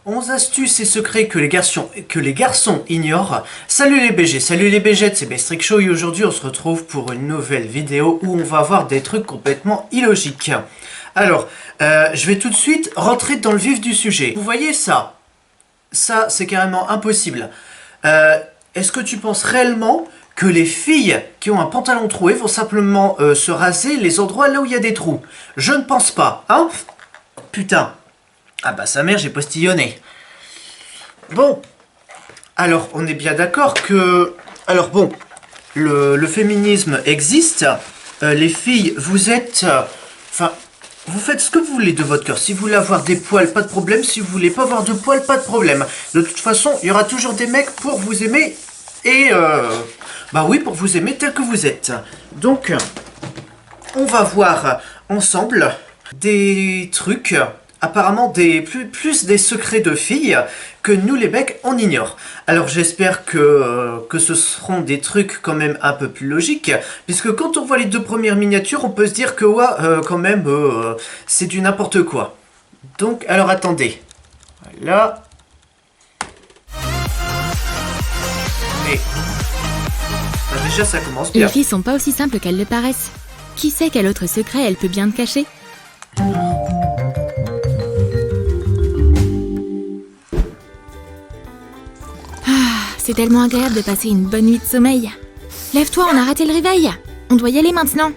11 astuces et secrets que les garçons ignorent. Salut les BG, salut les BG, c'est Bestrick Show et aujourd'hui on se retrouve pour une nouvelle vidéo où on va voir des trucs complètement illogiques. Alors, je vais tout de suite rentrer dans le vif du sujet. Vous voyez ça? Ça, c'est carrément impossible. Est-ce que tu penses réellement que les filles qui ont un pantalon troué vont simplement se raser les endroits là où il y a des trous? Je ne pense pas, hein? Putain. Ah bah sa mère, j'ai postillonné. Bon. Alors, on est bien d'accord que... Alors bon, le féminisme existe. Les filles, vous êtes... Enfin, vous faites ce que vous voulez de votre cœur. Si vous voulez avoir des poils, pas de problème. Si vous voulez pas avoir de poils, pas de problème. De toute façon, il y aura toujours des mecs pour vous aimer. Et... Bah oui, pour vous aimer tel que vous êtes. Donc, on va voir ensemble des trucs... Apparemment plus des secrets de filles que nous les mecs on ignore. Alors j'espère que ce seront des trucs quand même un peu plus logiques, puisque quand on voit les deux premières miniatures, on peut se dire que ouais, quand même c'est du n'importe quoi. Donc alors attendez. Voilà. Mais bah, déjà ça commence bien. Les filles sont pas aussi simples qu'elles le paraissent. Qui sait quel autre secret elle peut bien te cacher? C'est tellement agréable de passer une bonne nuit de sommeil. Lève-toi, on a raté le réveil. On doit y aller maintenant.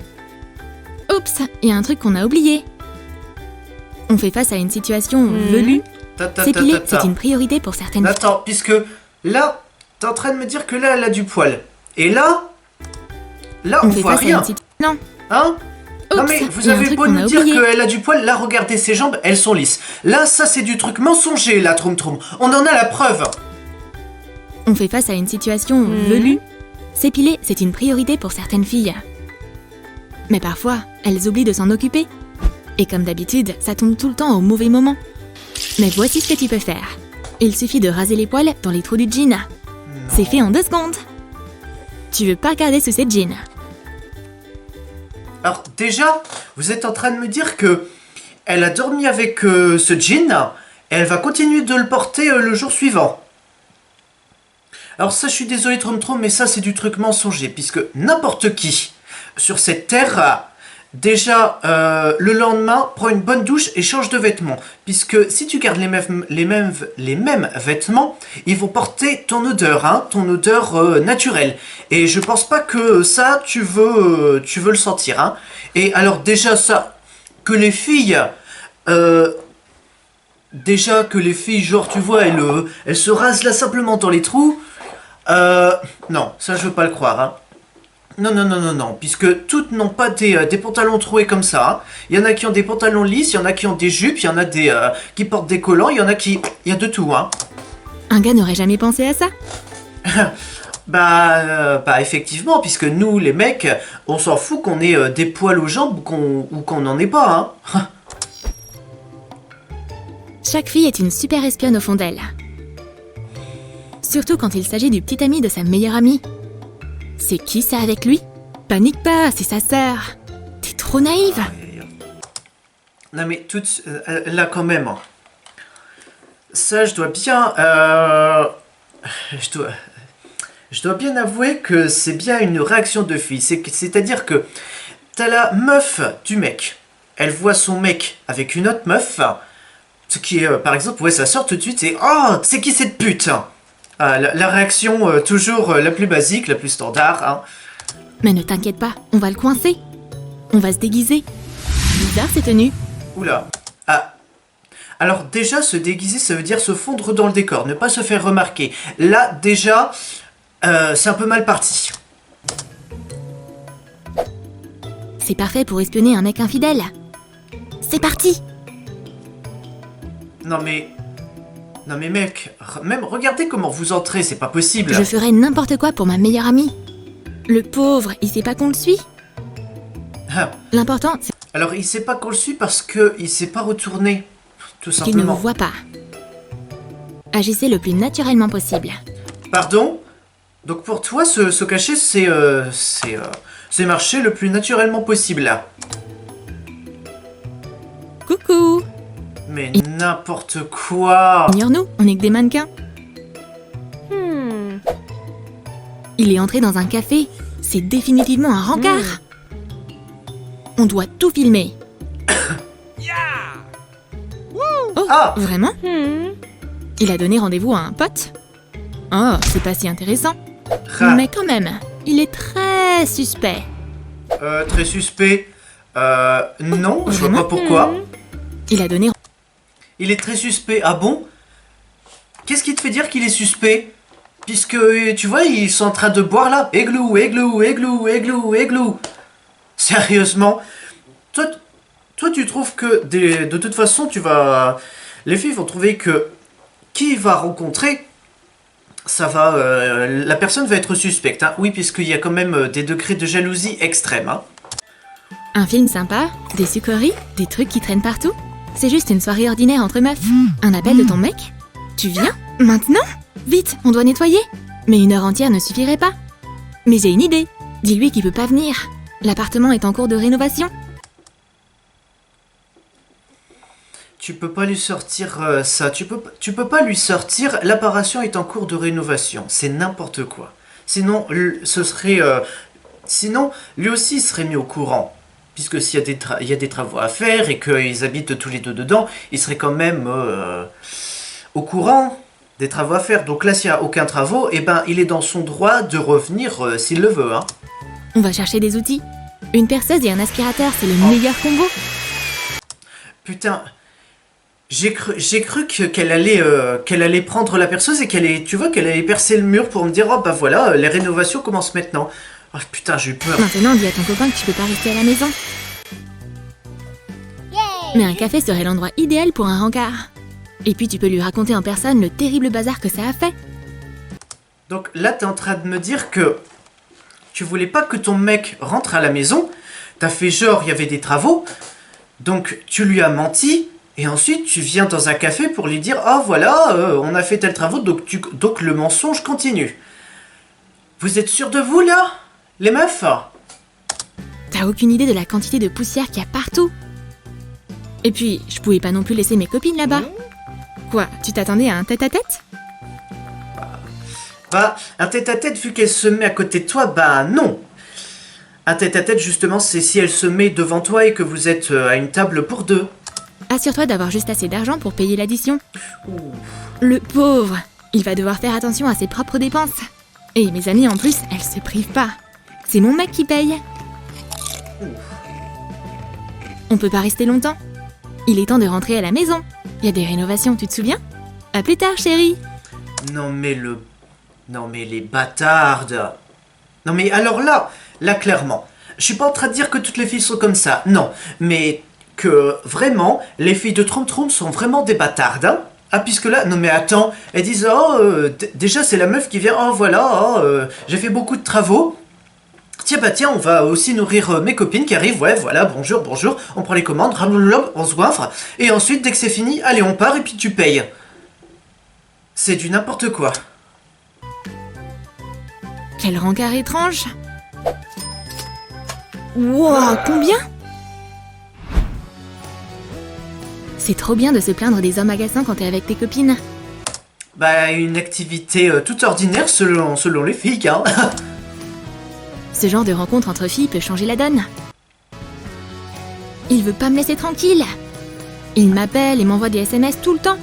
Oups, il y a un truc qu'on a oublié. On fait face à une situation velue. S'épiler, c'est une priorité pour certaines filles. Attends, puisque là, t'es en train de me dire que là, elle a du poil. Et là, on fait voit face rien. à une non. Hein? Oups, non mais vous il y a un avez truc beau qu'on nous a dire oublié. qu'elle a du poil, là regardez ses jambes, elles sont lisses. Là ça c'est du truc mensonger là, Troum Troum. On en a la preuve. On fait face à une situation velue. S'épiler, c'est une priorité pour certaines filles. Mais parfois, elles oublient de s'en occuper. Et comme d'habitude, ça tombe tout le temps au mauvais moment. Mais voici ce que tu peux faire. Il suffit de raser les poils dans les trous du jean. C'est fait en 2 secondes. Tu veux pas regarder sous ces jeans. Alors déjà, vous êtes en train de me dire que elle a dormi avec ce jean, et elle va continuer de le porter le jour suivant. Alors ça, je suis désolé Troum Troum, mais ça c'est du truc mensonger, puisque n'importe qui sur cette terre, déjà le lendemain, prend une bonne douche et change de vêtements. Puisque si tu gardes les mêmes vêtements, ils vont porter ton odeur, hein, ton odeur naturelle. Et je pense pas que ça, tu veux le sentir. Hein. Et alors déjà ça, que les filles... déjà que les filles, genre tu vois, elles se rasent là simplement dans les trous... non, ça je veux pas le croire, hein. Non, puisque toutes n'ont pas des pantalons troués comme ça, hein. Il y en a qui ont des pantalons lisses, il y en a qui ont des jupes, il y en a des qui portent des collants, il y en a qui... Il y a de tout, hein. Un gars n'aurait jamais pensé à ça. Bah effectivement, puisque nous, les mecs, on s'en fout qu'on ait des poils aux jambes ou qu'on n'en ait pas, hein. Chaque fille est une super espionne au fond d'elle. Surtout quand il s'agit du petit ami de sa meilleure amie. C'est qui ça avec lui? Panique pas, c'est sa sœur. T'es trop naïve. Non mais là quand même. Ça je dois bien... je dois bien avouer que c'est bien une réaction de fille. C'est-à-dire que t'as la meuf du mec. Elle voit son mec avec une autre meuf. Ce qui est par exemple, ouais, sa sœur tout de suite c'est... Oh, c'est qui cette pute? La réaction toujours la plus basique, la plus standard, hein. Mais ne t'inquiète pas, on va le coincer. On va se déguiser. Bizarre ces tenues. Oula. Ah. Alors déjà, se déguiser, ça veut dire se fondre dans le décor, ne pas se faire remarquer. Là, déjà, c'est un peu mal parti. C'est parfait pour espionner un mec infidèle. C'est parti. Non mais mec, même regardez comment vous entrez, c'est pas possible. Je ferais n'importe quoi pour ma meilleure amie. Le pauvre, il sait pas qu'on le suit. Ah. L'important, c'est Alors il sait pas qu'on le suit parce que il s'est pas retourné, tout qu'il ne simplement. vous voit pas. Agissez le plus naturellement possible. Pardon? Donc pour toi, se cacher, c'est marcher le plus naturellement possible là. Coucou. Mais n'importe quoi. Ignore-nous, on est que des mannequins. Il est entré dans un café. C'est définitivement un rencard. On doit tout filmer. Oh, Ah. vraiment? Il a donné rendez-vous à un pote? Oh, c'est pas si intéressant. Ah. Mais quand même, il est très suspect. Très suspect. Non, je vois Vraiment? pas pourquoi. Il a donné... Il est très suspect. Ah bon? Qu'est-ce qui te fait dire qu'il est suspect? Puisque, tu vois, ils sont en train de boire là. Églou, églou, églou, églou, églou. Sérieusement? Toi, tu trouves que de toute façon, les filles vont trouver que qui il va rencontrer, la personne va être suspecte. Hein. Oui, puisqu'il y a quand même des degrés de jalousie extrêmes. Hein. Un film sympa, des sucreries, des trucs qui traînent partout. C'est juste une soirée ordinaire entre meufs. Un appel de ton mec? Tu viens? Maintenant? Vite, on doit nettoyer. Mais une heure entière ne suffirait pas. Mais j'ai une idée. Dis-lui qu'il peut pas venir. L'appartement est en cours de rénovation. Tu peux pas lui sortir ça. Tu peux pas lui sortir. L'apparition est en cours de rénovation. C'est n'importe quoi. Sinon, sinon, lui aussi serait mis au courant. Puisque s'il y a des travaux à faire et qu'ils habitent tous les deux dedans, il serait quand même au courant des travaux à faire. Donc là, s'il n'y a aucun travaux, eh ben, il est dans son droit de revenir s'il le veut. Hein. On va chercher des outils. Une perceuse et un aspirateur, c'est le meilleur combo. Putain, j'ai cru qu'elle allait prendre la perceuse et qu'elle allait percer le mur pour me dire oh bah voilà, les rénovations commencent maintenant. Oh putain, j'ai eu peur. Maintenant, dis à ton copain que tu peux pas rester à la maison. Mais un café serait l'endroit idéal pour un rencard. Et puis tu peux lui raconter en personne le terrible bazar que ça a fait. Donc là, t'es en train de me dire que tu voulais pas que ton mec rentre à la maison, t'as fait genre il y avait des travaux, donc tu lui as menti, et ensuite tu viens dans un café pour lui dire « Ah voilà, on a fait tel travaux, donc le mensonge continue. » Vous êtes sûrs de vous là, les meufs? T'as aucune idée de la quantité de poussière qu'il y a partout. Et puis, je pouvais pas non plus laisser mes copines là-bas. Quoi, tu t'attendais à un tête-à-tête? Bah, un tête-à-tête, vu qu'elle se met à côté de toi, bah non. Un tête-à-tête, justement, c'est si elle se met devant toi et que vous êtes à une table pour deux. Assure-toi d'avoir juste assez d'argent pour payer l'addition. Le pauvre, il va devoir faire attention à ses propres dépenses. Et mes amies, en plus, elles se privent pas. C'est mon mec qui paye. On peut pas rester longtemps. Il est temps de rentrer à la maison. Il y a des rénovations, tu te souviens? À plus tard, chérie. Non mais les bâtardes. Non mais alors là clairement, je suis pas en train de dire que toutes les filles sont comme ça, non, mais que vraiment, les filles de Troum Troum sont vraiment des bâtardes, hein. Ah puisque là, non mais attends, elles disent oh, déjà c'est la meuf qui vient, oh voilà, j'ai fait beaucoup de travaux. Tiens, on va aussi nourrir mes copines qui arrivent, ouais, voilà, bonjour, on prend les commandes, on se goinfre, et ensuite, dès que c'est fini, allez, on part et puis tu payes. C'est du n'importe quoi. Quel rencard étrange. Wow, combien? C'est trop bien de se plaindre des hommes agaçants quand t'es avec tes copines. Bah, une activité toute ordinaire selon les filles, hein. Ce genre de rencontre entre filles peut changer la donne. Il veut pas me laisser tranquille. Il m'appelle et m'envoie des SMS tout le temps.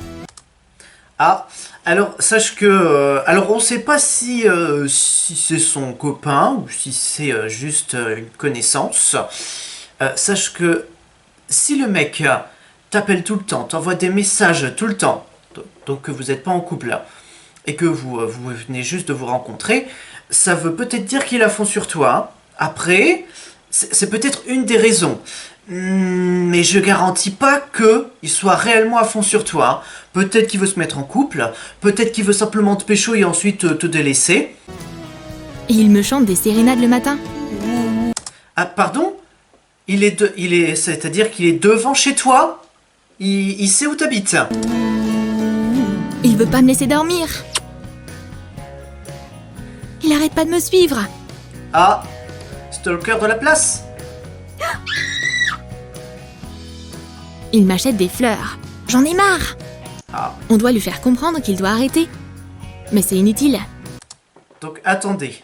Ah, alors sache que... alors on sait pas si c'est son copain ou si c'est juste une connaissance. Sache que si le mec t'appelle tout le temps, t'envoie des messages tout le temps, donc que vous n'êtes pas en couple là, et que vous venez juste de vous rencontrer, ça veut peut-être dire qu'il a fond sur toi. Hein. Après, c'est peut-être une des raisons. Mais je garantis pas qu'il soit réellement à fond sur toi. Hein. Peut-être qu'il veut se mettre en couple, peut-être qu'il veut simplement te pécho et ensuite te délaisser. Et il me chante des sérénades le matin. Ah, pardon? C'est-à-dire qu'il est devant chez toi? Il sait où t'habites? Il veut pas me laisser dormir. Il arrête pas de me suivre. Ah, stalker de la place? Il m'achète des fleurs. J'en ai marre. Ah, On doit lui faire comprendre qu'il doit arrêter. Mais c'est inutile. donc attendez.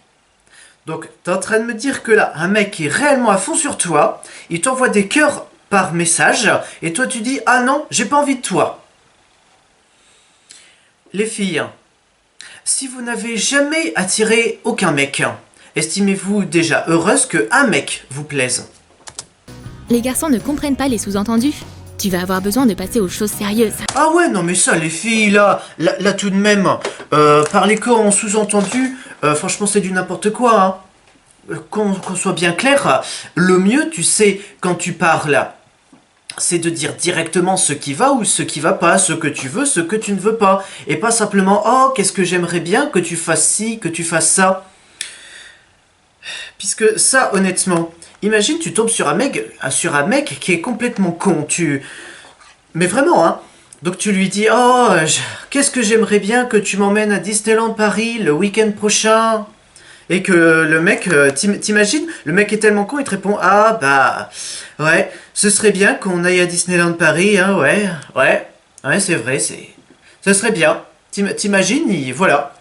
Donc, t'es en train de me dire que là, un mec est réellement à fond sur toi, il t'envoie des cœurs par message, et toi tu dis, ah non, j'ai pas envie de toi. Les filles, si vous n'avez jamais attiré aucun mec, estimez-vous déjà heureuse qu'un mec vous plaise? Les garçons ne comprennent pas les sous-entendus. Tu vas avoir besoin de passer aux choses sérieuses. Ah ouais, non mais ça, les filles, là tout de même, parler qu'en sous-entendu, franchement c'est du n'importe quoi, hein. Qu'on soit bien clair, le mieux, tu sais, quand tu parles, c'est de dire directement ce qui va ou ce qui va pas, ce que tu veux, ce que tu ne veux pas. Et pas simplement, oh, qu'est-ce que j'aimerais bien que tu fasses ci, que tu fasses ça. Puisque ça, honnêtement, imagine tu tombes sur un mec qui est complètement con, Mais vraiment, hein. Donc tu lui dis, oh, qu'est-ce que j'aimerais bien que tu m'emmènes à Disneyland Paris le week-end prochain. Et que le mec, t'imagines, le mec est tellement con, il te répond, ah bah, ouais, ce serait bien qu'on aille à Disneyland Paris, hein, ouais, c'est vrai, ce serait bien. T'imagines, voilà.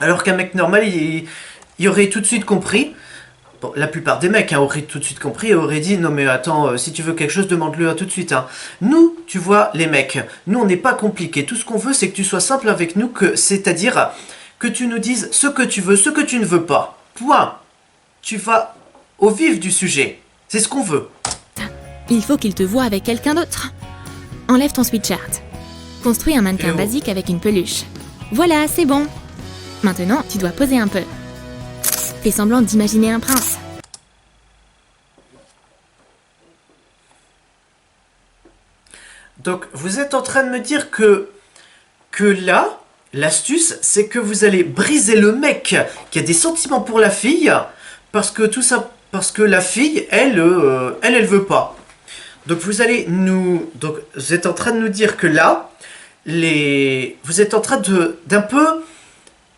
Alors qu'un mec normal, il aurait tout de suite compris. Bon, la plupart des mecs auraient tout de suite compris et auraient dit, non mais attends, si tu veux quelque chose, demande-le tout de suite. Hein. Nous, tu vois, les mecs, nous on n'est pas compliqués. Tout ce qu'on veut, c'est que tu sois simple avec nous, c'est-à-dire que tu nous dises ce que tu veux, ce que tu ne veux pas. Point. Tu vas au vif du sujet. C'est ce qu'on veut. Il faut qu'il te voie avec quelqu'un d'autre. Enlève ton sweatshirt. Construis un mannequin basique avec une peluche. Voilà, c'est bon. Maintenant, tu dois poser un peu. Fais semblant d'imaginer un prince. Donc, vous êtes en train de me dire que là, l'astuce, c'est que vous allez briser le mec qui a des sentiments pour la fille, parce que la fille, elle veut pas. Donc vous êtes en train de nous dire que là, vous êtes en train d'un peu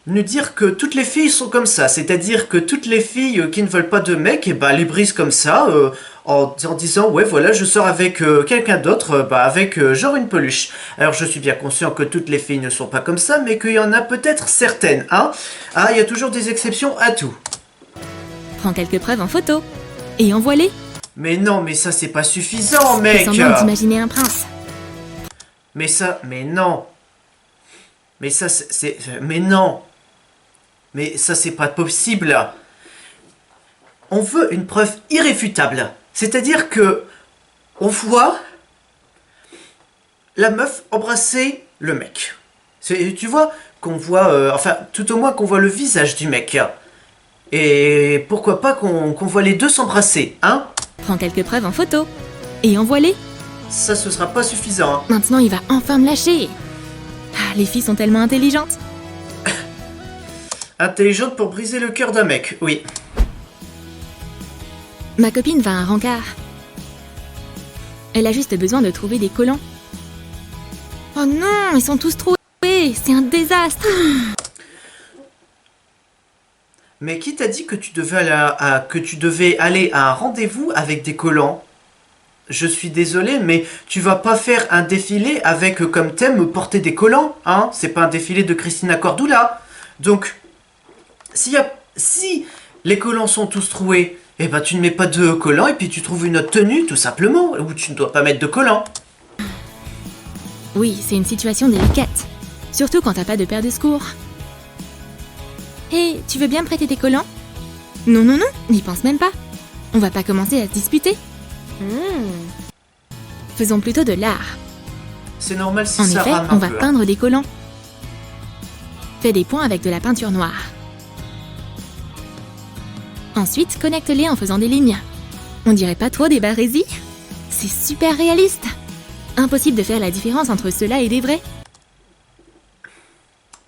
nous dire que toutes les filles sont comme ça, c'est-à-dire que toutes les filles qui ne veulent pas de mec, et bah, les brisent comme ça, en disant ouais voilà je sors avec quelqu'un d'autre, avec genre une peluche. Alors je suis bien conscient que toutes les filles ne sont pas comme ça, mais qu'il y en a peut-être certaines, hein. Ah, il y a toujours des exceptions à tout. Prends quelques preuves en photo et envoie-les. Mais non, mais ça c'est pas suffisant, mec. Fais semblant d'imaginer un prince. Mais non. Mais non. Mais ça c'est pas possible. On veut une preuve irréfutable. C'est-à-dire que on voit la meuf embrasser le mec. Tu vois qu'on voit, tout au moins qu'on voit le visage du mec. Et pourquoi pas qu'on voit les deux s'embrasser, hein? Prends quelques preuves en photo et envoie-les. Ça, ce sera pas suffisant, hein. Maintenant, il va enfin me lâcher. Ah, les filles sont tellement intelligentes. Intelligente pour briser le cœur d'un mec, oui. Ma copine va à un rencard. Elle a juste besoin de trouver des collants. Oh non, ils sont tous troués. C'est un désastre. Mais qui t'a dit que tu devais aller à un rendez-vous avec des collants? Je suis désolé, mais tu vas pas faire un défilé avec comme thème porter des collants, hein? C'est pas un défilé de Christina Cordula. Donc, si les collants sont tous troués, eh ben tu ne mets pas de collants et puis tu trouves une autre tenue, tout simplement, où tu ne dois pas mettre de collants. Oui, c'est une situation délicate. Surtout quand t'as pas de paire de secours. Hé, tu veux bien me prêter tes collants? Non, n'y pense même pas. On va pas commencer à se disputer. Faisons plutôt de l'art. C'est normal si En ça effet, rame on un va peu. peindre des collants. Fais des points avec de la peinture noire. Ensuite, connecte-les en faisant des lignes. On dirait pas trop des barésies? C'est super réaliste. Impossible de faire la différence entre cela et des vrais.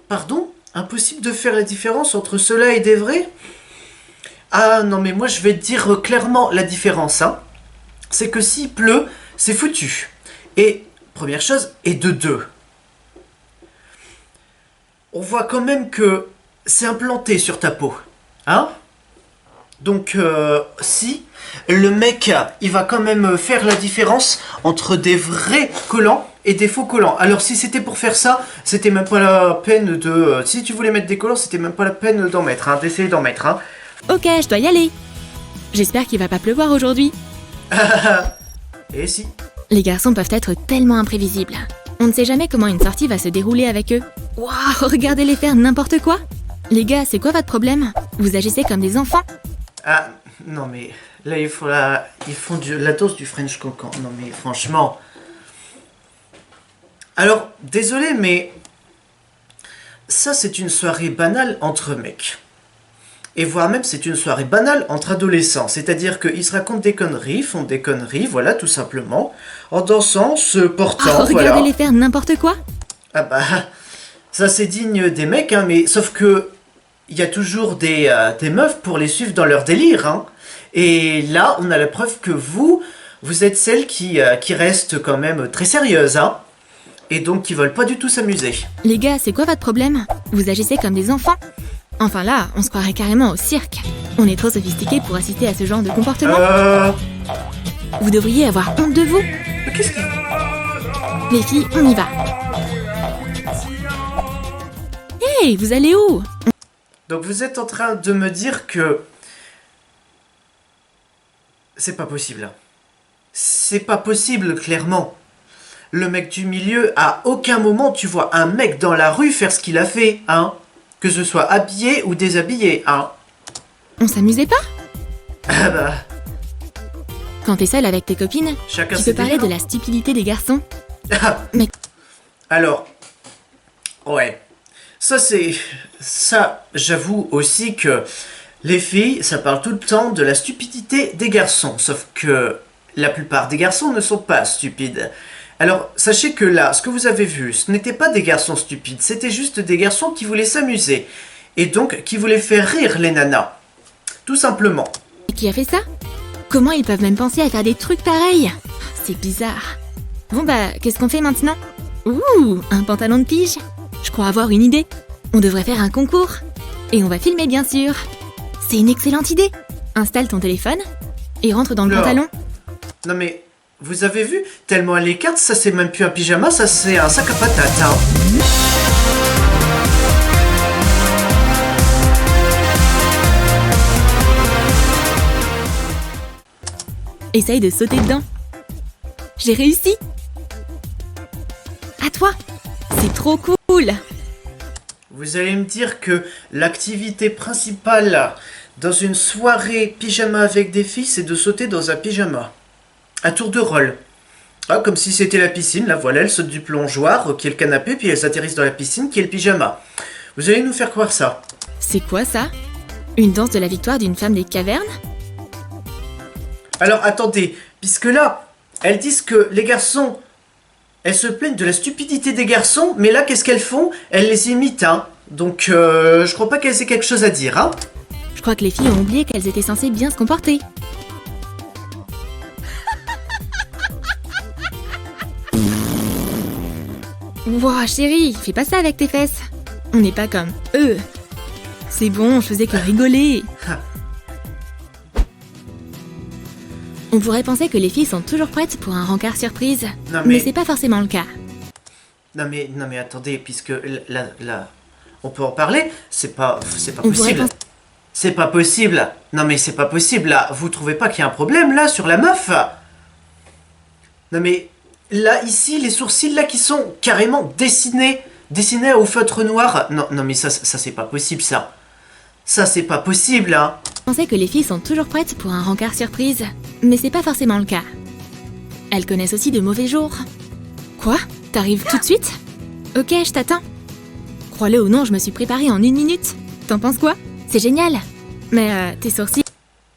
Pardon? Impossible de faire la différence entre cela et des vrais? Ah non, mais moi je vais te dire clairement la différence, hein. C'est que s'il pleut, c'est foutu. Et, première chose, et de deux. On voit quand même que c'est implanté sur ta peau, hein. Donc, si le mec, il va quand même faire la différence entre des vrais collants et des faux collants. Alors si c'était pour faire ça, c'était même pas la peine de... si tu voulais mettre des collants, c'était même pas la peine d'en mettre, hein, d'essayer d'en mettre. Hein. Ok, je dois y aller. J'espère qu'il va pas pleuvoir aujourd'hui. Et si. Les garçons peuvent être tellement imprévisibles. On ne sait jamais comment une sortie va se dérouler avec eux. Waouh, regardez-les faire n'importe quoi. Les gars, c'est quoi votre problème? Vous agissez comme des enfants. Ah, non mais... Là, ils font la dose du French Cancan. Non mais franchement... Alors, désolé, mais... Ça, c'est une soirée banale entre mecs. Et voire même, c'est une soirée banale entre adolescents. C'est-à-dire qu'ils se racontent des conneries, font des conneries, voilà, tout simplement. En dansant, se portant, Oh, voilà. regardez-les faire n'importe quoi. Ah bah... Ça, c'est digne des mecs, hein, mais... Sauf que... Il y a toujours des meufs pour les suivre dans leur délire, hein. Et là, on a la preuve que vous êtes celles qui restent quand même très sérieuses, hein. Et donc qui veulent pas du tout s'amuser. Les gars, c'est quoi votre problème? Vous agissez comme des enfants. Enfin là, on se croirait carrément au cirque. On est trop sophistiqués pour assister à ce genre de comportement. Vous devriez avoir honte de vous. Mais qu'est-ce qu'il... Les filles, on y va. Hey, vous allez où? Donc vous êtes en train de me dire que... C'est pas possible. C'est pas possible, clairement. Le mec du milieu, à aucun moment tu vois un mec dans la rue faire ce qu'il a fait, hein. Que ce soit habillé ou déshabillé, hein. On s'amusait pas? Ah bah... Quand t'es seule avec tes copines, Chacun tu ses peux parler délires. de la stupidité des garçons. Mais... Alors... Ouais... Ça, j'avoue aussi que les filles, ça parle tout le temps de la stupidité des garçons. Sauf que la plupart des garçons ne sont pas stupides. Alors, sachez que là, ce que vous avez vu, ce n'était pas des garçons stupides, c'était juste des garçons qui voulaient s'amuser. Et donc, qui voulaient faire rire les nanas. Tout simplement. Et qui a fait ça? Comment ils peuvent même penser à faire des trucs pareils? C'est bizarre. Bon bah, qu'est-ce qu'on fait maintenant? Ouh, un pantalon de pige? Je crois avoir une idée. On devrait faire un concours. Et on va filmer, bien sûr. C'est une excellente idée. Installe ton téléphone et rentre dans le Alors, pantalon. Non mais, vous avez vu? Tellement elle écarte, ça c'est même plus un pyjama, ça c'est un sac à patates, hein. Essaye de sauter dedans. J'ai réussi. À toi. C'est trop cool. Vous allez me dire que l'activité principale dans une soirée pyjama avec des filles, c'est de sauter dans un pyjama. À tour de rôle. Ah, comme si c'était la piscine, là voilà, elles sautent du plongeoir, qui est le canapé, puis elles atterrissent dans la piscine, qui est le pyjama. Vous allez nous faire croire ça. C'est quoi ça? Une danse de la victoire d'une femme des cavernes? Alors attendez, puisque là, elles disent que les garçons, elles se plaignent de la stupidité des garçons, mais là, qu'est-ce qu'elles font? Elles les imitent, hein. Donc, je crois pas qu'elles aient quelque chose à dire, hein. Je crois que les filles ont oublié qu'elles étaient censées bien se comporter. Wouah, chérie, fais pas ça avec tes fesses. On n'est pas comme eux. C'est bon, je faisais que rigoler. On pourrait penser que les filles sont toujours prêtes pour un rencard surprise. Non, Mais c'est pas forcément le cas. Non mais attendez, puisque là, on peut en parler, c'est pas On pourrait possible. penser- C'est pas possible. Non mais c'est pas possible là. Vous trouvez pas qu'il y a un problème là sur la meuf? Non mais là ici les sourcils là qui sont carrément dessinés au feutre noir. Non mais ça c'est pas possible ça. Ça c'est pas possible hein. penser que les filles sont toujours prêtes pour un rencard surprise. Mais c'est pas forcément le cas. Elles connaissent aussi de mauvais jours. Quoi? T'arrives tout de suite? Ok, je t'attends. Crois-le ou non, je me suis préparée en 1 minute. T'en penses quoi? C'est génial. Mais tes sourcils...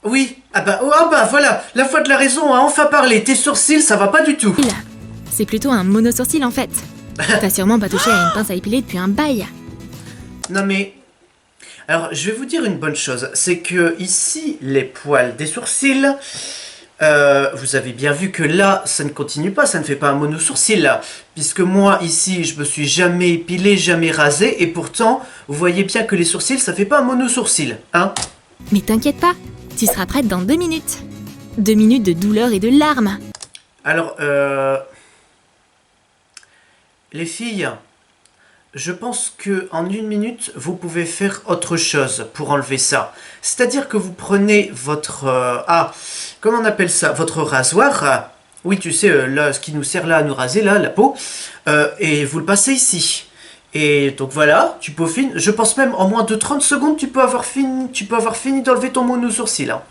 Oui, ah bah voilà, la voix de la raison a enfin parlé. Tes sourcils ça va pas du tout. C'est plutôt un mono-sourcil en fait. T'as sûrement pas touché à une pince à épiler depuis un bail. Non mais... Alors, je vais vous dire une bonne chose. C'est que ici, les poils des sourcils... vous avez bien vu que là, ça ne continue pas, ça ne fait pas un mono-sourcil là. Puisque moi, ici, je me suis jamais épilé, jamais rasé. Et pourtant, vous voyez bien que les sourcils, ça fait pas un mono-sourcil, hein. Mais t'inquiète pas, tu seras prête dans 2 minutes. 2 minutes de douleur et de larmes. Alors, les filles, je pense que en 1 minute, vous pouvez faire autre chose pour enlever ça. C'est-à-dire que vous prenez votre... comment on appelle ça? Votre rasoir. Oui, tu sais, là, ce qui nous sert là à nous raser, là, la peau. Et vous le passez ici. Et donc voilà, tu peaufines. Je pense même en moins de 30 secondes, tu peux avoir fini d'enlever ton mono-sourcil. Hein.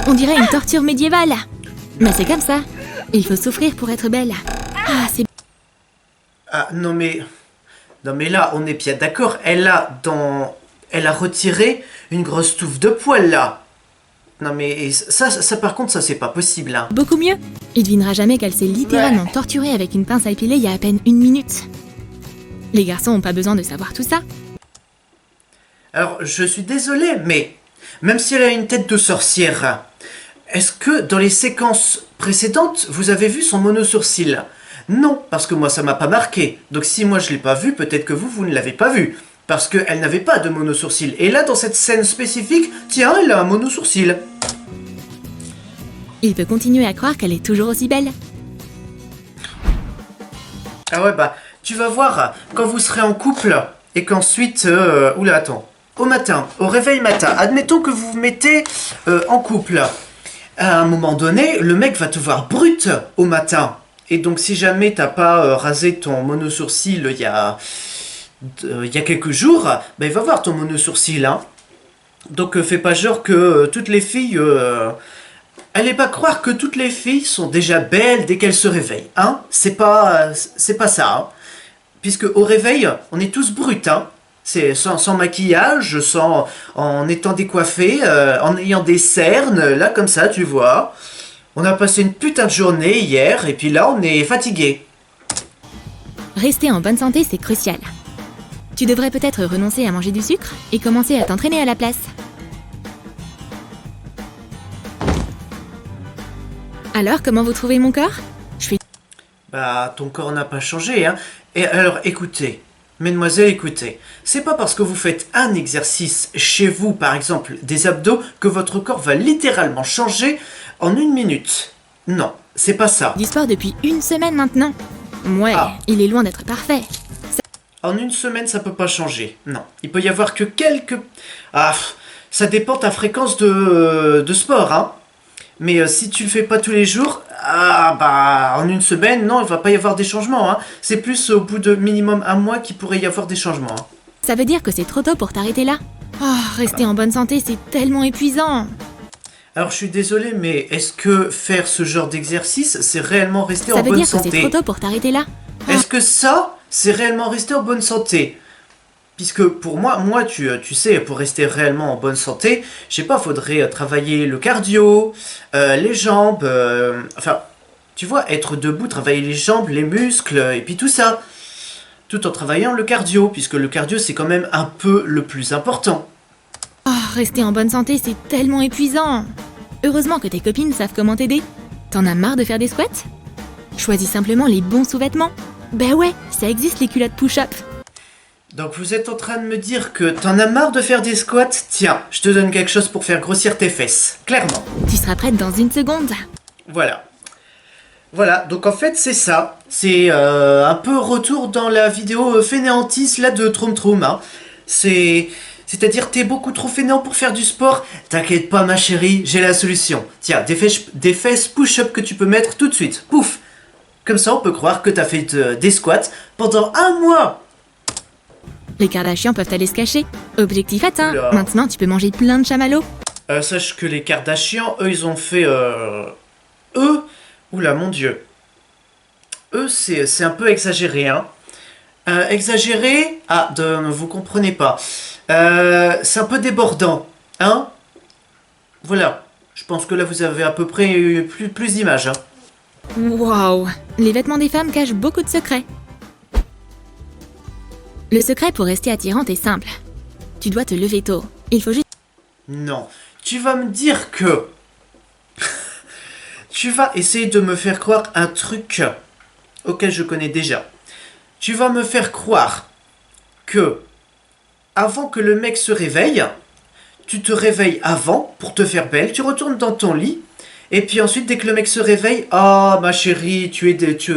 On dirait une torture médiévale. Mais c'est comme ça. Il faut souffrir pour être belle. Ah, c'est... Ah, non mais là, on est bien d'accord. Elle a retiré une grosse touffe de poils, là. Non mais ça par contre, ça c'est pas possible. Hein. beaucoup mieux. Il devinera jamais qu'elle s'est littéralement torturée avec une pince à épiler il y a à peine 1 minute. Les garçons ont pas besoin de savoir tout ça. Alors, je suis désolé, mais même si elle a une tête de sorcière, est-ce que dans les séquences précédentes, vous avez vu son mono-sourcil? Non, parce que moi, ça m'a pas marqué. Donc si moi, je l'ai pas vu, peut-être que vous ne l'avez pas vu. Parce qu'elle n'avait pas de mono-sourcil. Et là, dans cette scène spécifique, tiens, elle a un mono-sourcil. Il peut continuer à croire qu'elle est toujours aussi belle. Ah ouais, bah, tu vas voir, quand vous serez en couple, et qu'ensuite... oula, attends. Au matin, au réveil matin, admettons que vous vous mettez en couple. À un moment donné, le mec va te voir brute au matin. Et donc, si jamais t'as pas rasé ton mono-sourcil il y a quelques jours, bah, il va voir ton mono-sourcil, hein. Donc, fais pas genre que toutes les filles... allez pas croire que toutes les filles sont déjà belles dès qu'elles se réveillent, hein. C'est pas ça, hein. Puisque au réveil, on est tous bruts, hein. C'est sans maquillage, en étant décoiffés, en ayant des cernes, là comme ça, tu vois. On a passé une putain de journée hier, et puis là, on est fatigué. Rester en bonne santé, c'est crucial. Tu devrais peut-être renoncer à manger du sucre et commencer à t'entraîner à la place. Alors, comment vous trouvez mon corps? Bah, ton corps n'a pas changé, hein. Et alors, écoutez, mesdemoiselles, écoutez. C'est pas parce que vous faites un exercice chez vous, par exemple, des abdos, que votre corps va littéralement changer en 1 minute. Non, c'est pas ça. Du sport depuis 1 semaine maintenant. Ouais, il est loin d'être parfait. En 1 semaine, ça peut pas changer. Non, il peut y avoir que quelques... Ah, ça dépend de ta fréquence de sport, hein. Mais si tu le fais pas tous les jours, en 1 semaine, non, il va pas y avoir des changements, hein. C'est plus au bout de minimum 1 mois qu'il pourrait y avoir des changements, hein. Ça veut dire que c'est trop tôt pour t'arrêter là? Oh, rester en bonne santé, c'est tellement épuisant. Alors, je suis désolé, mais est-ce que faire ce genre d'exercice, c'est réellement rester en bonne santé? Ça veut dire santé? que c'est trop tôt pour t'arrêter là? Est-ce que ça, c'est réellement rester en bonne santé? Puisque pour moi, tu sais, pour rester réellement en bonne santé, je sais pas, faudrait travailler le cardio, les jambes, enfin, tu vois, être debout, travailler les jambes, les muscles, et puis tout ça. Tout en travaillant le cardio, puisque le cardio, c'est quand même un peu le plus important. Oh, rester en bonne santé, c'est tellement épuisant. Heureusement que tes copines savent comment t'aider. T'en as marre de faire des squats? Choisis simplement les bons sous-vêtements. Ben ouais, ça existe les culottes push-up. Donc vous êtes en train de me dire que t'en as marre de faire des squats? Tiens, je te donne quelque chose pour faire grossir tes fesses, clairement. Tu seras prête dans 1 seconde. Voilà. Voilà, donc en fait c'est ça. C'est un peu retour dans la vidéo fainéantise là de Troum Troum, hein. C'est-à-dire t'es beaucoup trop fainéant pour faire du sport? T'inquiète pas ma chérie, j'ai la solution. Tiens, des fesses push-up que tu peux mettre tout de suite. Pouf! Comme ça on peut croire que t'as fait des squats pendant 1 mois. Les Kardashians peuvent aller se cacher. Objectif atteint. Oula. Maintenant, tu peux manger plein de chamallows. Sache que les Kardashians, eux, ils ont fait... Eux... Oula, mon Dieu. Eux, c'est un peu exagéré, hein. Exagéré... vous comprenez pas. C'est un peu débordant, hein. Voilà. Je pense que là, vous avez à peu près plus d'images, hein. Waouh! Les vêtements des femmes cachent beaucoup de secrets. Le secret pour rester attirante est simple. Tu dois te lever tôt. Il faut juste... Non. Tu vas me dire que... Tu vas essayer de me faire croire un truc auquel je connais déjà. Tu vas me faire croire que, avant que le mec se réveille, tu te réveilles avant pour te faire belle, tu retournes dans ton lit, Et puis ensuite, dès que le mec se réveille, oh ma chérie,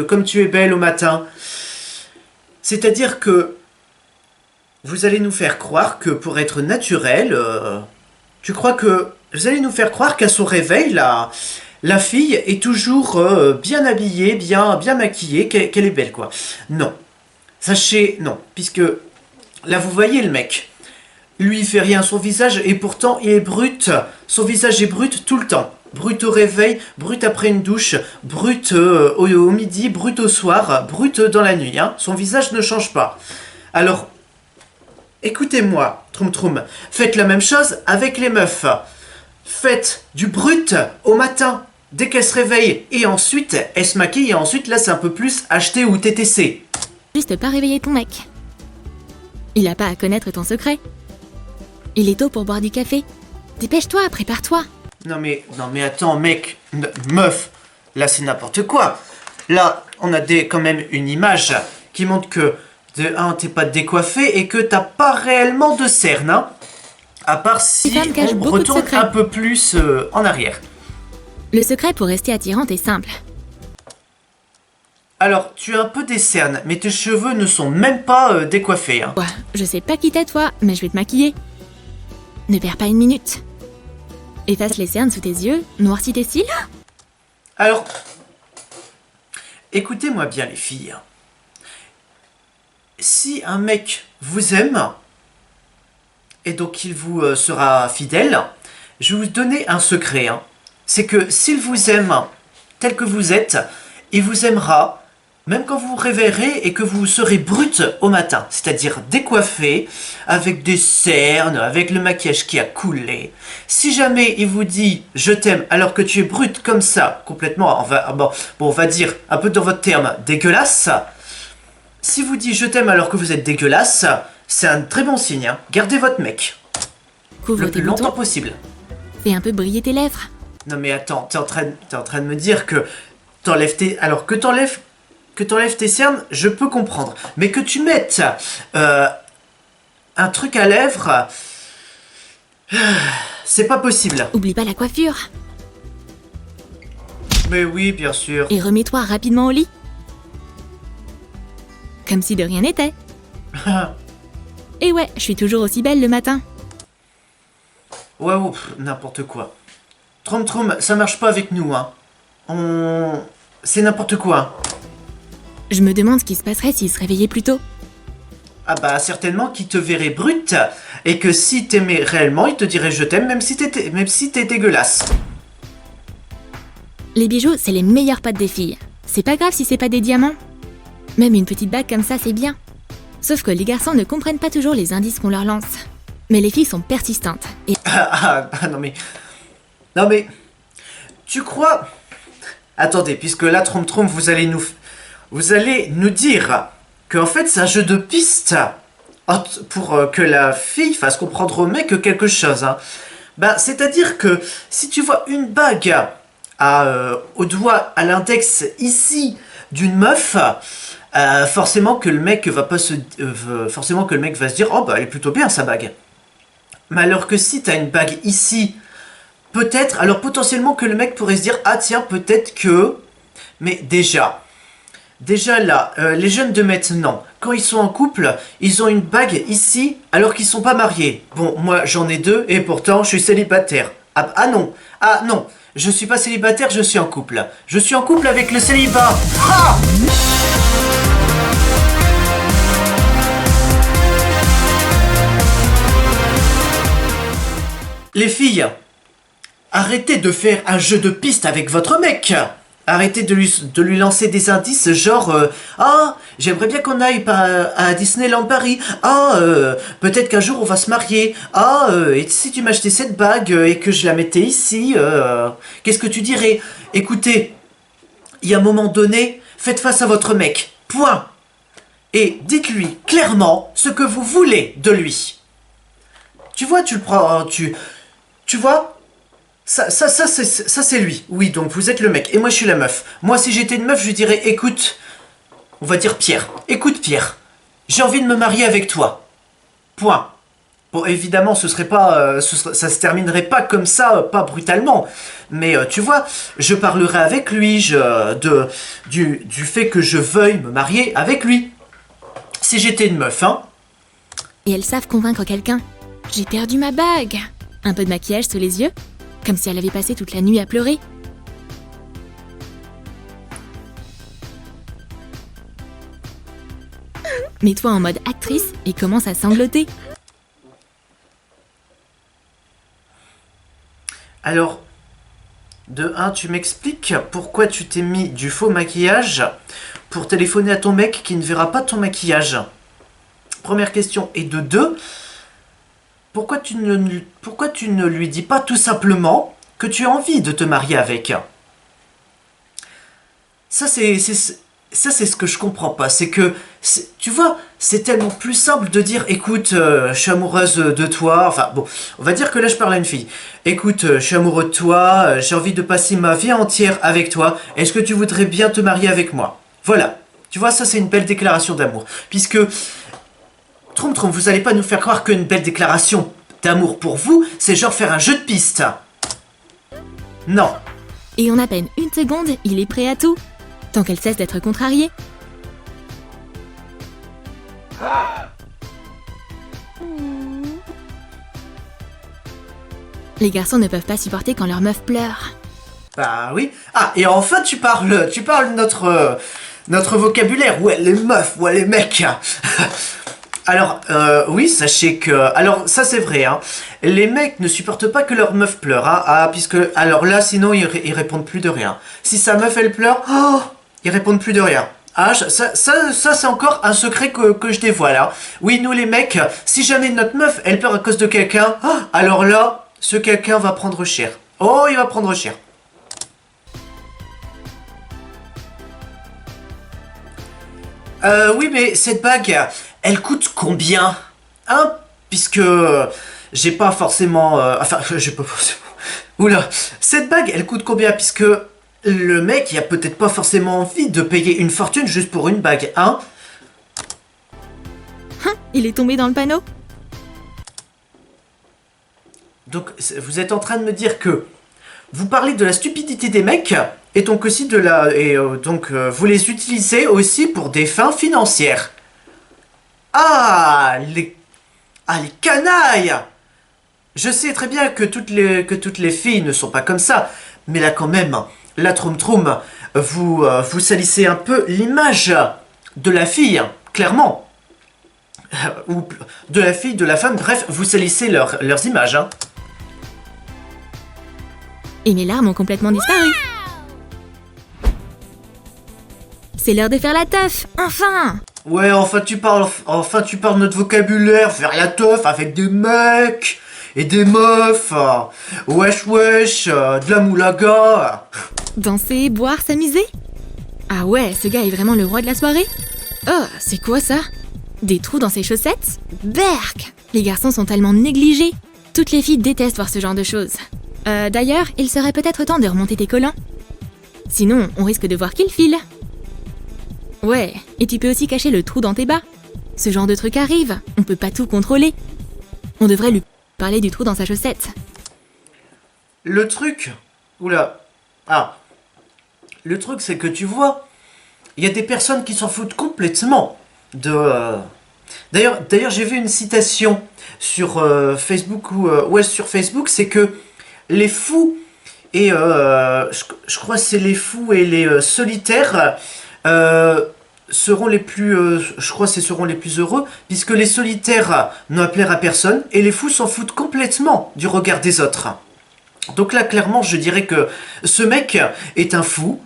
comme tu es belle au matin. C'est-à-dire que vous allez nous faire croire que pour être naturel, tu crois que vous allez nous faire croire qu'à son réveil, la fille est toujours bien habillée, bien maquillée, qu'elle est belle, quoi. Non. Sachez, non. Puisque là, vous voyez le mec. Lui, il fait rien à son visage et pourtant, il est brut. Son visage est brut tout le temps. Brut au réveil, brut après une douche, brut au midi, brut au soir, brut dans la nuit. Hein. Son visage ne change pas. Alors, écoutez-moi, Troum Troum, faites la même chose avec les meufs. Faites du brut au matin, dès qu'elle se réveille. Et ensuite, elle se maquille et ensuite, là, c'est un peu plus acheté ou TTC. Juste pas réveiller ton mec. Il a pas à connaître ton secret. Il est tôt pour boire du café. Dépêche-toi, prépare-toi. Non mais attends, mec, meuf, là c'est n'importe quoi. Là, on a quand même une image qui montre que, de un, t'es pas décoiffé et que t'as pas réellement de cernes, hein. À part si on retourne un peu plus en arrière. Le secret pour rester attirante est simple. Alors, tu as un peu des cernes, mais tes cheveux ne sont même pas décoiffés, hein. Ouais, je sais pas qui t'es toi, mais je vais te maquiller. Ne perds pas une minute. Efface les cernes sous tes yeux, noircis tes cils. Alors, écoutez-moi bien les filles. Si un mec vous aime, et donc il vous sera fidèle, je vais vous donner un secret. Hein. C'est que s'il vous aime tel que vous êtes, il vous aimera même quand vous vous réveillerez et que vous serez brute au matin, c'est-à-dire décoiffée, avec des cernes, avec le maquillage qui a coulé. Si jamais il vous dit « je t'aime » alors que tu es brute comme ça, complètement, on va dire un peu dans votre terme, dégueulasse, si vous dit « je t'aime » alors que vous êtes dégueulasse, c'est un très bon signe. Hein. Gardez votre mec. Couvre le plus tes longtemps boutons. possible. Fais un peu briller tes lèvres. Non mais attends, t'es en train de me dire que t'enlèves tes... Alors que t'enlèves tes cernes, je peux comprendre. Mais que tu mettes un truc à lèvres, c'est pas possible. Oublie pas la coiffure. Mais oui, bien sûr. Et remets-toi rapidement au lit. Comme si de rien n'était. Et ouais, je suis toujours aussi belle le matin. Ouais, n'importe quoi. Troum Troum, ça marche pas avec nous, hein. C'est n'importe quoi. Je me demande ce qui se passerait s'il se réveillait plus tôt. Ah bah certainement qu'il te verrait brute et que si t'aimais réellement, il te dirait je t'aime même si t'es dégueulasse. Les bijoux, c'est les meilleurs potes des filles. C'est pas grave si c'est pas des diamants. Même une petite bague comme ça, c'est bien. Sauf que les garçons ne comprennent pas toujours les indices qu'on leur lance. Mais les filles sont persistantes. Et... Non mais... Tu crois... Attendez, puisque là, Troum Troum, vous allez nous dire qu'en fait, c'est un jeu de piste pour que la fille fasse comprendre au mec quelque chose. Hein. Bah, c'est-à-dire que si tu vois une bague au doigt, à l'index, ici, d'une meuf... forcément que le mec va se dire oh bah elle est plutôt bien sa bague. Mais alors que si t'as une bague ici, peut-être, alors potentiellement que le mec pourrait se dire ah tiens peut-être que, mais déjà là les jeunes de maintenant quand ils sont en couple ils ont une bague ici alors qu'ils sont pas mariés. Bon moi j'en ai deux et pourtant je suis célibataire. Ah non je suis pas célibataire, je suis en couple avec le célibat. Ah les filles, arrêtez de faire un jeu de piste avec votre mec. Arrêtez de lui lancer des indices genre ah, j'aimerais bien qu'on aille à Disneyland Paris. Ah, peut-être qu'un jour on va se marier. Ah, et si tu m'achetais cette bague et que je la mettais ici, qu'est-ce que tu dirais? Écoutez, il y a un moment donné, faites face à votre mec. Point. Et dites-lui clairement ce que vous voulez de lui. Tu vois, tu le prends... Tu vois, ça c'est lui. Oui, donc vous êtes le mec et moi je suis la meuf. Moi si j'étais une meuf je lui dirais écoute, on va dire Pierre. Écoute Pierre, j'ai envie de me marier avec toi. Point. Bon, évidemment, ce serait pas, ça se terminerait pas comme ça, pas brutalement. Mais tu vois, je parlerai avec lui du fait que je veuille me marier avec lui. Si j'étais une meuf, hein. Et elles savent convaincre quelqu'un. J'ai perdu ma bague. Un peu de maquillage sous les yeux, comme si elle avait passé toute la nuit à pleurer. Mets-toi en mode actrice et commence à sangloter. Alors, de un, tu m'expliques pourquoi tu t'es mis du faux maquillage pour téléphoner à ton mec qui ne verra pas ton maquillage. Première question. Et de deux, pourquoi tu ne lui dis pas tout simplement que tu as envie de te marier avec? Ça, c'est ce que je comprends pas. C'est que, tu vois, c'est tellement plus simple de dire, écoute, je suis amoureuse de toi. Enfin, bon, on va dire que là, je parle à une fille. Écoute, je suis amoureux de toi, j'ai envie de passer ma vie entière avec toi. Est-ce que tu voudrais bien te marier avec moi? Voilà. Tu vois, ça, c'est une belle déclaration d'amour. Puisque, Troum, vous allez pas nous faire croire qu'une belle déclaration d'amour pour vous, c'est genre faire un jeu de piste. Non. Et en à peine une seconde, il est prêt à tout. Tant qu'elle cesse d'être contrariée. Les garçons ne peuvent pas supporter quand leur meuf pleure. Bah oui. Ah, et enfin tu parles notre vocabulaire. Ouais, les meufs, ouais, les mecs. Alors, oui, sachez que... Alors, ça c'est vrai, hein. Les mecs ne supportent pas que leur meuf pleure, hein. Ah, puisque... Alors là, sinon, ils répondent plus de rien. Si sa meuf, elle pleure... Oh, ils répondent plus de rien. Ah, ça c'est encore un secret que je dévoile, hein. Oui, nous les mecs, si jamais notre meuf, elle pleure à cause de quelqu'un, oh, alors là, ce quelqu'un va prendre cher. Oh, il va prendre cher. Oui, mais cette bague, elle coûte combien? Hein? Puisque j'ai pas forcément... enfin, j'ai pas forcément... Oula, cette bague, elle coûte combien? Puisque le mec, il a peut-être pas forcément envie de payer une fortune juste pour une bague, hein? Il est tombé dans le panneau. Donc, vous êtes en train de me dire que vous parlez de la stupidité des mecs et donc aussi de la... Et donc, vous les utilisez aussi pour des fins financières. Ah, les canailles! Je sais très bien que toutes les filles ne sont pas comme ça, mais là quand même, la Troum Troum, vous salissez un peu l'image de la fille, clairement. Ou de la fille, de la femme, bref, vous salissez leurs images, hein. Et mes larmes ont complètement disparu. C'est l'heure de faire la teuf, enfin! Ouais, enfin tu parles notre vocabulaire, faire la teuf avec des mecs et des meufs. Wesh wesh, de la moulaga. Danser, boire, s'amuser? Ah ouais, ce gars est vraiment le roi de la soirée? Oh, c'est quoi ça? Des trous dans ses chaussettes? Berk! Les garçons sont tellement négligés. Toutes les filles détestent voir ce genre de choses. D'ailleurs, il serait peut-être temps de remonter tes collants. Sinon, on risque de voir qu'il file. Ouais, et tu peux aussi cacher le trou dans tes bas. Ce genre de truc arrive, on peut pas tout contrôler. On devrait lui parler du trou dans sa chaussette. Le truc... Oula. Ah. Le truc, c'est que tu vois, il y a des personnes qui s'en foutent complètement de... D'ailleurs, j'ai vu une citation sur Facebook, sur Facebook, c'est que les fous et... je crois que c'est les fous et les solitaires... seront les plus seront les plus heureux, puisque les solitaires n'ont à plaire à personne et les fous s'en foutent complètement du regard des autres. Donc là clairement je dirais que ce mec est un fou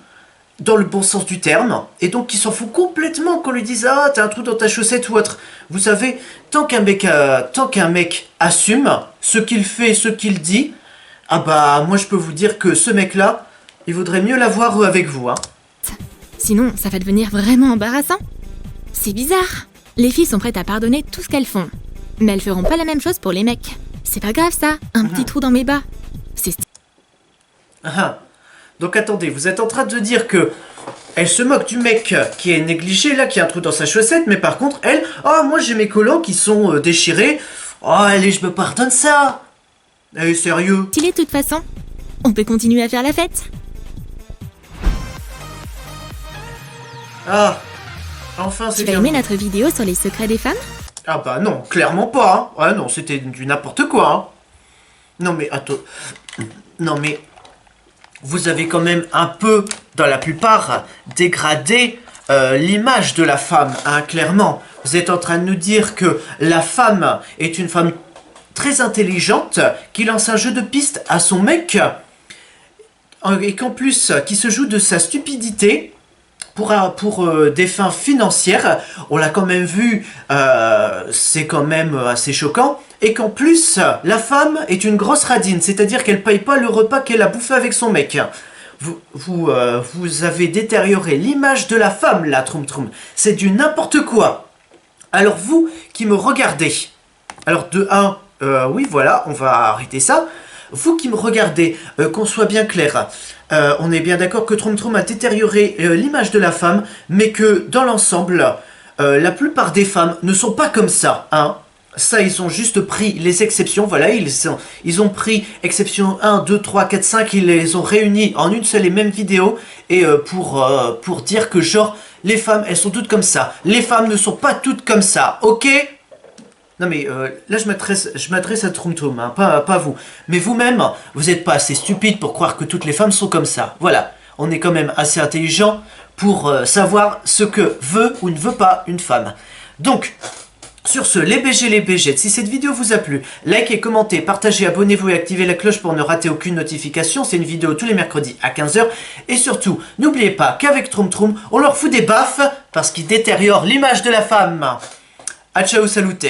dans le bon sens du terme, et donc il s'en fout complètement qu'on lui dise « Ah, t'as un trou dans ta chaussette » ou autre. Vous savez, tant qu'un mec assume ce qu'il fait, ce qu'il dit, ah bah moi je peux vous dire que ce mec là, il vaudrait mieux l'avoir avec vous, hein. Sinon, ça va devenir vraiment embarrassant. C'est bizarre. Les filles sont prêtes à pardonner tout ce qu'elles font. Mais elles feront pas la même chose pour les mecs. C'est pas grave ça, un petit trou dans mes bas. C'est... Donc attendez, vous êtes en train de dire que elle se moque du mec qui est négligé, là, qui a un trou dans sa chaussette, mais par contre, elle, oh, moi j'ai mes collants qui sont déchirés, Oh, allez, je me pardonne ça. Allez, sérieux. Il est de toute façon. On peut continuer à faire la fête. Ah, enfin, Tu c'est vas bien. aimer notre vidéo sur les secrets des femmes? Ah bah non, clairement pas. Hein. Ah non, c'était du n'importe quoi. Hein. Non mais attends. Non mais vous avez quand même un peu, dans la plupart, dégradé l'image de la femme, hein, clairement. Vous êtes en train de nous dire que la femme est une femme très intelligente qui lance un jeu de piste à son mec et qu'en plus, qui se joue de sa stupidité pour des fins financières. On l'a quand même vu, c'est quand même assez choquant. Et qu'en plus, la femme est une grosse radine, c'est-à-dire qu'elle paye pas le repas qu'elle a bouffé avec son mec. Vous avez détérioré l'image de la femme, là, Troum Troum. C'est du n'importe quoi. Alors vous qui me regardez, alors de un, oui voilà, on va arrêter ça. Vous qui me regardez, qu'on soit bien clair, on est bien d'accord que Troum Troum a détérioré l'image de la femme, mais que dans l'ensemble, la plupart des femmes ne sont pas comme ça, hein. Ça, ils ont juste pris les exceptions, voilà, ils ont pris exception 1, 2, 3, 4, 5, ils les ont réunis en une seule et même vidéo, et pour dire que genre, les femmes, elles sont toutes comme ça. Les femmes ne sont pas toutes comme ça, ok? Non mais là, je m'adresse à Troum Troum, hein, pas vous. Mais vous-même, vous n'êtes pas assez stupide pour croire que toutes les femmes sont comme ça. Voilà, on est quand même assez intelligent pour savoir ce que veut ou ne veut pas une femme. Donc... Sur ce, les BG, si cette vidéo vous a plu, likez, commentez, partagez, abonnez-vous et activez la cloche pour ne rater aucune notification. C'est une vidéo tous les mercredis à 15 h. Et surtout, n'oubliez pas qu'avec Troum Troum, on leur fout des baffes parce qu'ils détériorent l'image de la femme. A ciao, saluté.